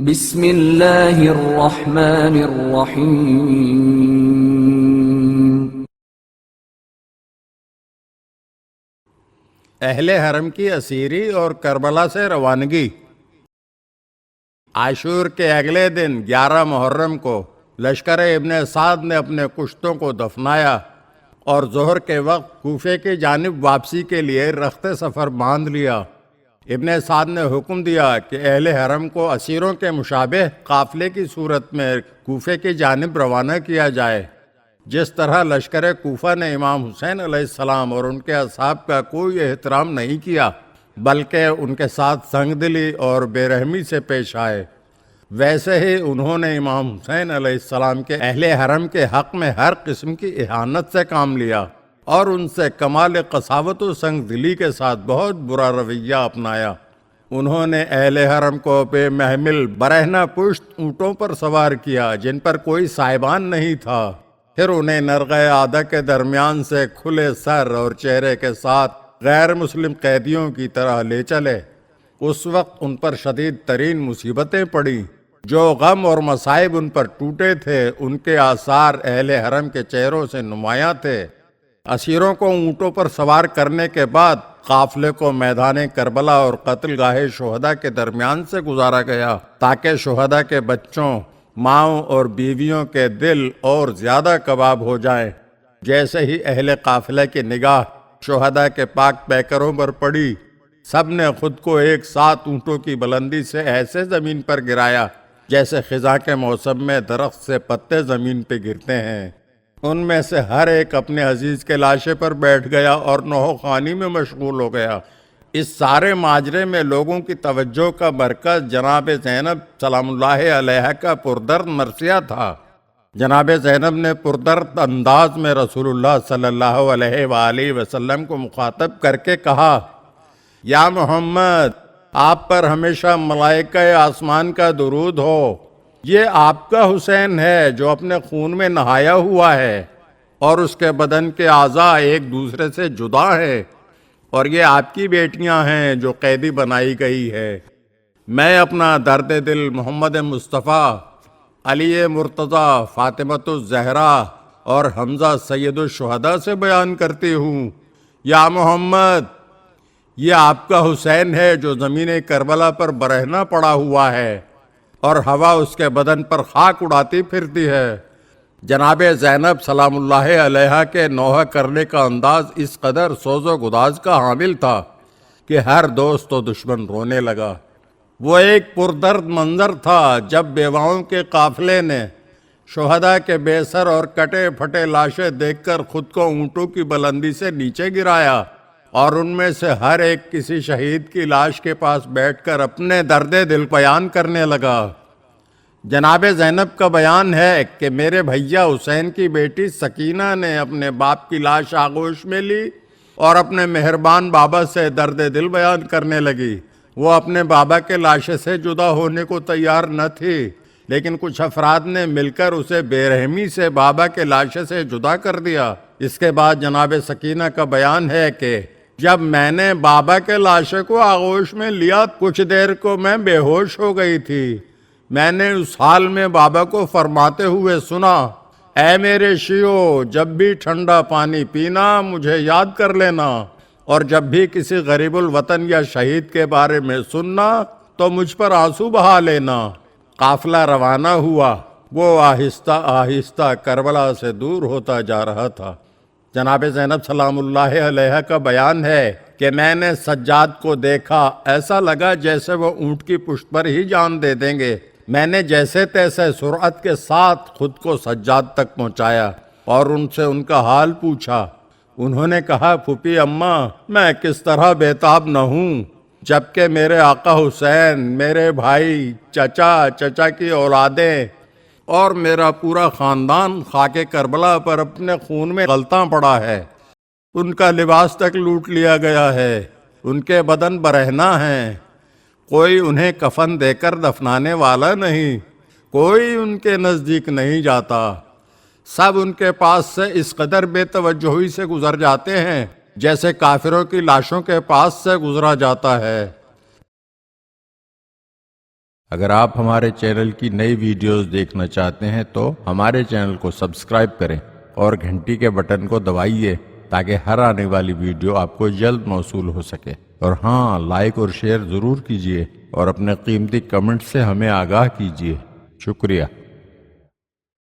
بسم اللہ الرحمن الرحیم۔ اہل حرم کی اسیری اور کربلا سے روانگی۔ عاشور کے اگلے دن 11 محرم کو لشکر ابن سعد نے اپنے کشتوں کو دفنایا اور ظہر کے وقت کوفے کی جانب واپسی کے لیے رخت سفر باندھ لیا۔ ابن سعد نے حکم دیا کہ اہل حرم کو اسیروں کے مشابہ قافلے کی صورت میں کوفے کی جانب روانہ کیا جائے۔ جس طرح لشکر کوفہ نے امام حسین علیہ السلام اور ان کے اصحاب کا کوئی احترام نہیں کیا بلکہ ان کے ساتھ سنگ دلی اور بے رحمی سے پیش آئے، ویسے ہی انہوں نے امام حسین علیہ السلام کے اہل حرم کے حق میں ہر قسم کی اہانت سے کام لیا اور ان سے کمال قساوت و سنگ دلی کے ساتھ بہت برا رویہ اپنایا۔ انہوں نے اہل حرم کو بے محمل برہنہ پشت اونٹوں پر سوار کیا جن پر کوئی سائبان نہیں تھا، پھر انہیں نرغہ عادہ کے درمیان سے کھلے سر اور چہرے کے ساتھ غیر مسلم قیدیوں کی طرح لے چلے۔ اس وقت ان پر شدید ترین مصیبتیں پڑیں۔ جو غم اور مصائب ان پر ٹوٹے تھے ان کے آثار اہل حرم کے چہروں سے نمایاں تھے۔ اسیروں کو اونٹوں پر سوار کرنے کے بعد قافلے کو میدان کربلا اور قتل گاہ شہداء کے درمیان سے گزارا گیا تاکہ شہداء کے بچوں، ماؤں اور بیویوں کے دل اور زیادہ کباب ہو جائیں۔ جیسے ہی اہل قافلے کی نگاہ شہداء کے پاک پیکروں پر پڑی، سب نے خود کو ایک ساتھ اونٹوں کی بلندی سے ایسے زمین پر گرایا جیسے خزاں کے موسم میں درخت سے پتے زمین پہ گرتے ہیں۔ ان میں سے ہر ایک اپنے عزیز کے لاشے پر بیٹھ گیا اور نوحہ خوانی میں مشغول ہو گیا۔ اس سارے ماجرے میں لوگوں کی توجہ کا مرکز جناب زینب سلام اللہ علیہا کا پردرد مرثیہ تھا۔ جناب زینب نے پردرد انداز میں رسول اللہ صلی اللہ علیہ وآلہ وسلم کو مخاطب کر کے کہا، یا محمد، آپ پر ہمیشہ ملائکہ آسمان کا درود ہو۔ یہ آپ کا حسین ہے جو اپنے خون میں نہایا ہوا ہے اور اس کے بدن کے اعضاء ایک دوسرے سے جدا ہیں، اور یہ آپ کی بیٹیاں ہیں جو قیدی بنائی گئی ہے۔ میں اپنا درد دل محمد مصطفیٰ، علی مرتضیٰ، فاطمۃ الزہرا اور حمزہ سید الشہداء سے بیان کرتی ہوں۔ یا محمد، یہ آپ کا حسین ہے جو زمین کربلا پر برہنہ پڑا ہوا ہے اور ہوا اس کے بدن پر خاک اڑاتی پھرتی ہے۔ جناب زینب سلام اللہ علیہا کے نوحہ کرنے کا انداز اس قدر سوز و گداز کا حامل تھا کہ ہر دوست و دشمن رونے لگا۔ وہ ایک پردرد منظر تھا جب بیواؤں کے قافلے نے شہداء کے بے سر اور کٹے پھٹے لاشیں دیکھ کر خود کو اونٹوں کی بلندی سے نیچے گرایا اور ان میں سے ہر ایک کسی شہید کی لاش کے پاس بیٹھ کر اپنے درد دل بیان کرنے لگا۔ جناب زینب کا بیان ہے کہ میرے بھیا حسین کی بیٹی سکینہ نے اپنے باپ کی لاش آغوش میں لی اور اپنے مہربان بابا سے درد دل بیان کرنے لگی۔ وہ اپنے بابا کے لاشے سے جدا ہونے کو تیار نہ تھی، لیکن کچھ افراد نے مل کر اسے بے رحمی سے بابا کے لاشے سے جدا کر دیا۔ اس کے بعد جناب سکینہ کا بیان ہے کہ جب میں نے بابا کے لاشے کو آغوش میں لیا کچھ دیر کو میں بے ہوش ہو گئی تھی۔ میں نے اس حال میں بابا کو فرماتے ہوئے سنا، اے میرے شیعو، جب بھی ٹھنڈا پانی پینا مجھے یاد کر لینا، اور جب بھی کسی غریب الوطن یا شہید کے بارے میں سننا تو مجھ پر آنسو بہا لینا۔ قافلہ روانہ ہوا۔ وہ آہستہ آہستہ کربلا سے دور ہوتا جا رہا تھا۔ جناب زینب سلام اللہ علیہ کا بیان ہے کہ میں نے سجاد کو دیکھا، ایسا لگا جیسے وہ اونٹ کی پشت پر ہی جان دے دیں گے۔ میں نے جیسے تیسے سرعت کے ساتھ خود کو سجاد تک پہنچایا اور ان سے ان کا حال پوچھا۔ انہوں نے کہا، پھوپھی اماں، میں کس طرح بےتاب نہ ہوں جبکہ میرے آقا حسین، میرے بھائی، چچا کی اولادیں اور میرا پورا خاندان خاک کربلا پر اپنے خون میں غلطاں پڑا ہے۔ ان کا لباس تک لوٹ لیا گیا ہے، ان کے بدن برہنہ ہیں، کوئی انہیں کفن دے کر دفنانے والا نہیں، کوئی ان کے نزدیک نہیں جاتا، سب ان کے پاس سے اس قدر بے توجہی سے گزر جاتے ہیں جیسے کافروں کی لاشوں کے پاس سے گزرا جاتا ہے۔ اگر آپ ہمارے چینل کی نئی ویڈیوز دیکھنا چاہتے ہیں تو ہمارے چینل کو سبسکرائب کریں اور گھنٹی کے بٹن کو دبائیے تاکہ ہر آنے والی ویڈیو آپ کو جلد موصول ہو سکے۔ اور ہاں، لائک اور شیئر ضرور کیجیے اور اپنے قیمتی کمنٹ سے ہمیں آگاہ کیجیے۔ شکریہ۔